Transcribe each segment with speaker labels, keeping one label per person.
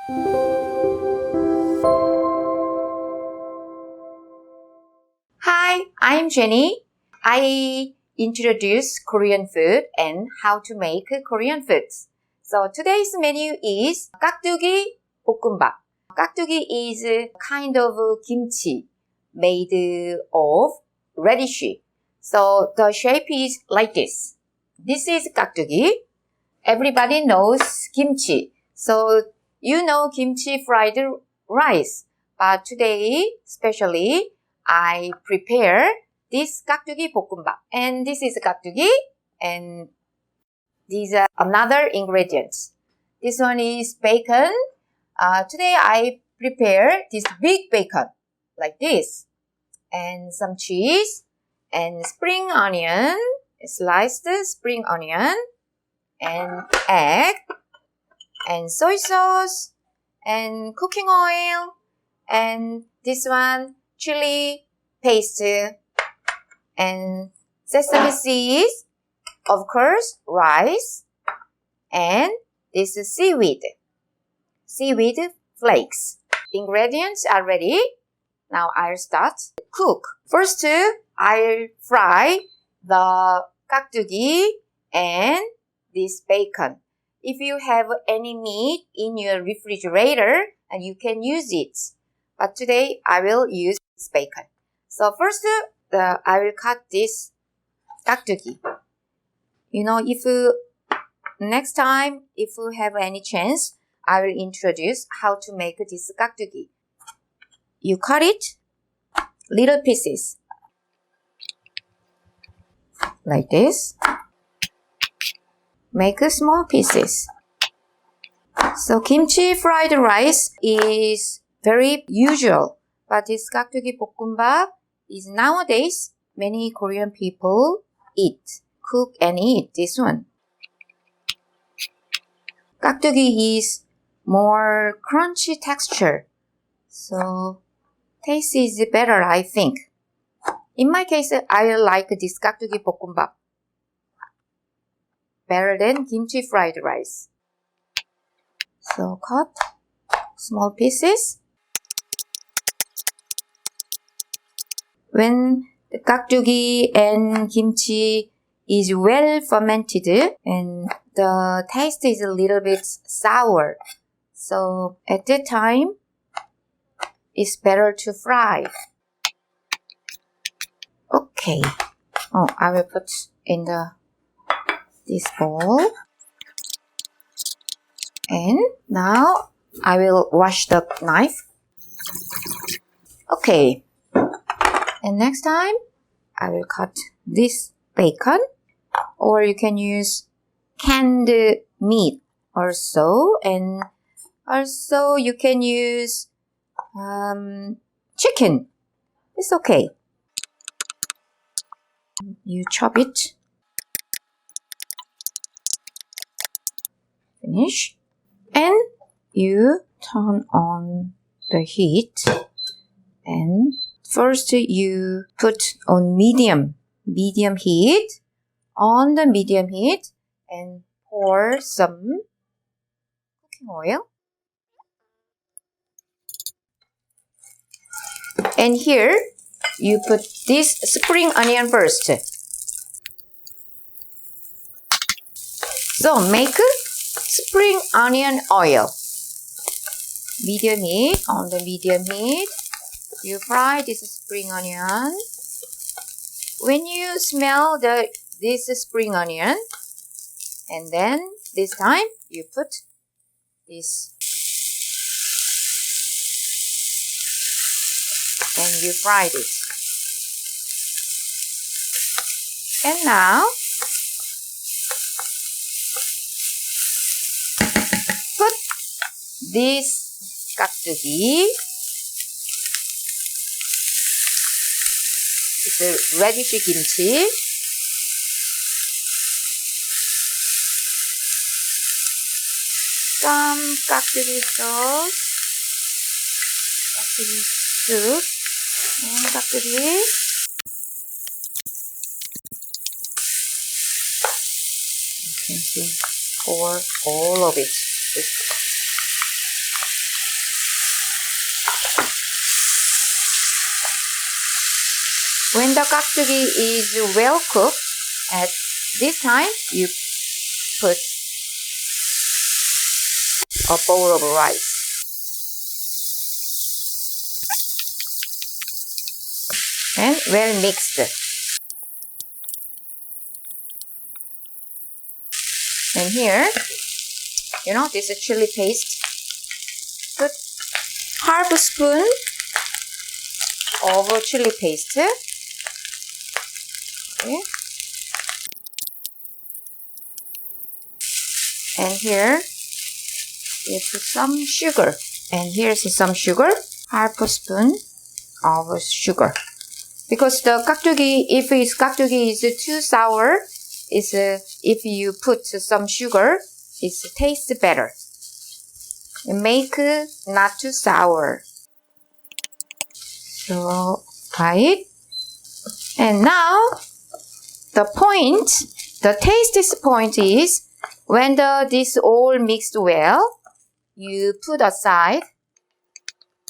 Speaker 1: Hi, I'm Jennie. I introduce Korean food and how to make Korean foods. So today's menu is 깍두기볶음밥. 깍두기 is a kind of kimchi made of radish. So the shape is like this. This is 깍두기. Everybody knows kimchi. So you know kimchi fried rice. But today, especially, I prepare this kkakdugi-bokkeumbap. And this is kkakdugi, and these are another ingredients. This one is bacon. Today I prepare this big bacon, like this. And some cheese, and spring onion, sliced spring onion, and egg, and soy sauce, and cooking oil, and this one, chili paste, and sesame seeds, of course, rice, and this is seaweed flakes. Ingredients are ready. Now I'll start to cook. First, I'll fry the kkakdugi and this bacon. If you have any meat in your refrigerator, and you can use it. But today I will use this bacon. So first, I will cut this kkakdugi. If next time, if you have any chance, I will introduce how to make this kkakdugi. You cut it little pieces like this. Make small pieces. So kimchi fried rice is very usual, but this kkakdugi-bokkeumbap is nowadays many Korean people cook and eat this one. Kkakdugi is more crunchy texture, so taste is better, I think. In my case, I like this kkakdugi-bokkeumbap better than kimchi fried rice. So cut small pieces. When the kkakdugi and kimchi is well fermented and the taste is a little bit sour, so at that time it's better to fry. Okay. I will put in this bowl. And now I will wash the knife. Okay. And next time I will cut this bacon, or you can use canned meat also, and also you can use chicken. It's okay. You chop it. Finish. And you turn on the heat, and first you put on medium heat, and pour some cooking oil. And here you put this spring onion first. So make spring onion oil. Medium heat. On the medium heat, you fry this spring onion. When you smell this spring onion, and then this time you put this, and you fried it. And now put this kkakdugi. It's a radish kimchi. Some kkakdugi sauce, kkakdugi soup, and kkakdugi. You can pour all of it. When the 깍두기 is well cooked, at this time you put a bowl of rice. And well mixed. And here, this is chili paste. Put half a spoon of chili paste. Okay. And here, you put some sugar. And here's some sugar. Half a spoon of sugar. Because the 깍두기, if 깍두gi is too sour, if you put some sugar, it tastes better. Make not too sour. So, right? And now, the tastiest point is, when this all mixed well, you put aside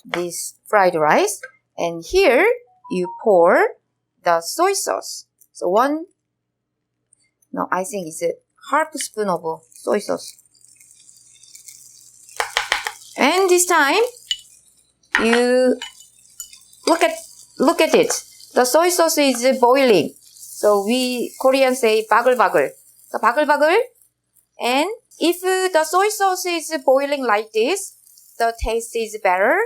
Speaker 1: this fried rice, and here, you pour the soy sauce. So I think it's a half spoon of soy sauce. And this time, you look at it. The soy sauce is boiling. So we Koreans say ba글바글. So ba글바글. And if the soy sauce is boiling like this, the taste is better.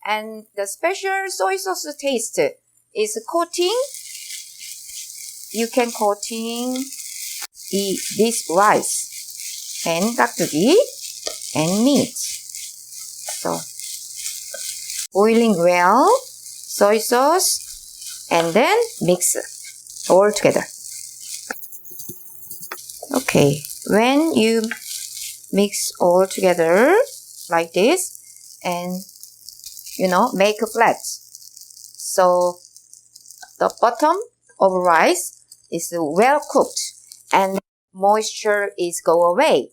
Speaker 1: And the special soy sauce taste is coating. You can coating this rice and 깍두기 and meat. So boiling well, soy sauce, and then mix all together. Okay, when you mix all together like this, and make a flat. So the bottom of rice is well cooked and moisture is go away.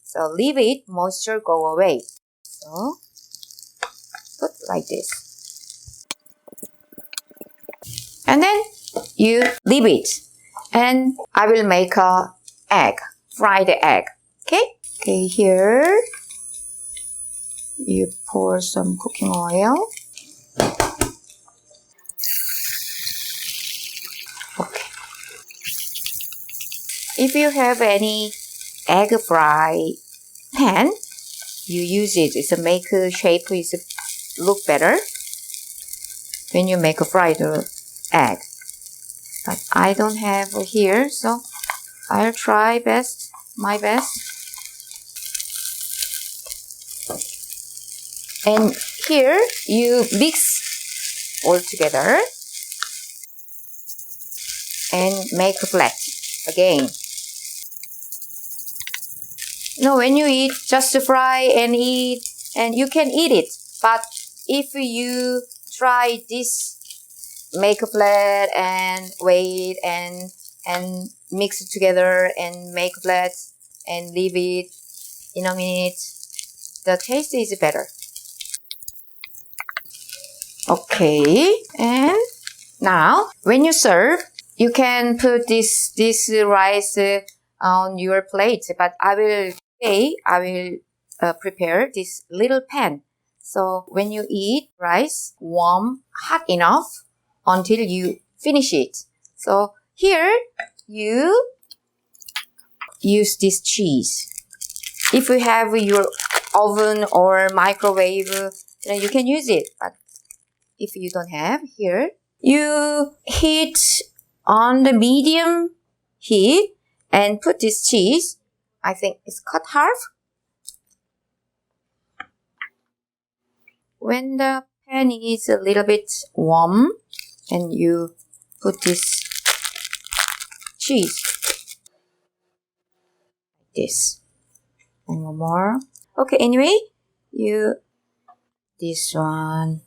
Speaker 1: So leave it, moisture go away. So put like this. And then you leave it. And I will make a fried egg. Okay, here you pour some cooking oil. Okay. If you have any egg fry pan, you use it. It's a make shape look better when you make a fried egg. But I don't have here, so I'll try my best. And here you mix all together and make a flat again. When you eat, just fry and eat, and you can eat it. But if you try this, make a flat and wait and mix it together and make flat and leave it in a minute, the taste is better. Okay, and now when you serve, you can put this rice on your plate. But I will prepare this little pan. So when you eat rice, warm, hot enough until you finish it. So here you use this cheese. If you have your oven or microwave, then you can use it. But if you don't have, here you heat on the medium heat and put this cheese. I think it's cut half. When the pan is a little bit warm, and you put this cheese. This. And one more. Okay, anyway, this one.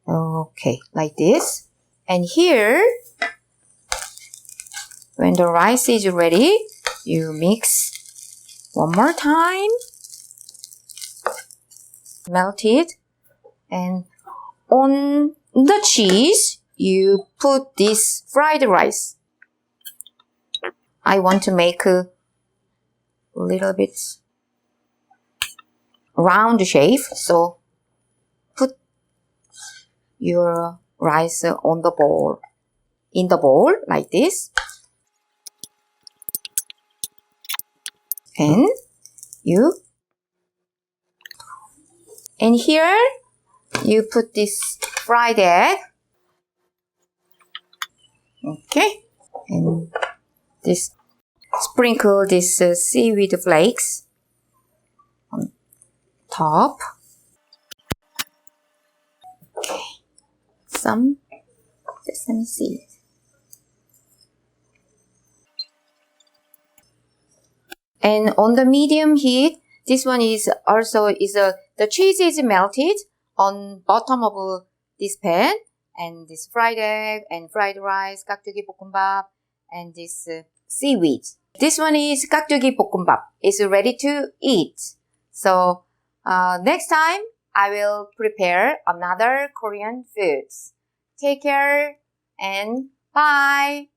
Speaker 1: Okay, like this. And here, when the rice is ready, you mix one more time. Melt it. And on the cheese, you put this fried rice. I want to make a little bit round shape, so put your rice on the bowl, in the bowl like this. And here you put this fried egg. Okay. And sprinkle this seaweed flakes on top. Okay. Some sesame seed. And on the medium heat, this one is the cheese is melted on bottom of this pan, and this fried egg and fried rice, 깍두기볶음밥, and this seaweed. This one is 깍두기볶음밥. It's ready to eat. So next time I will prepare another Korean foods. Take care and bye.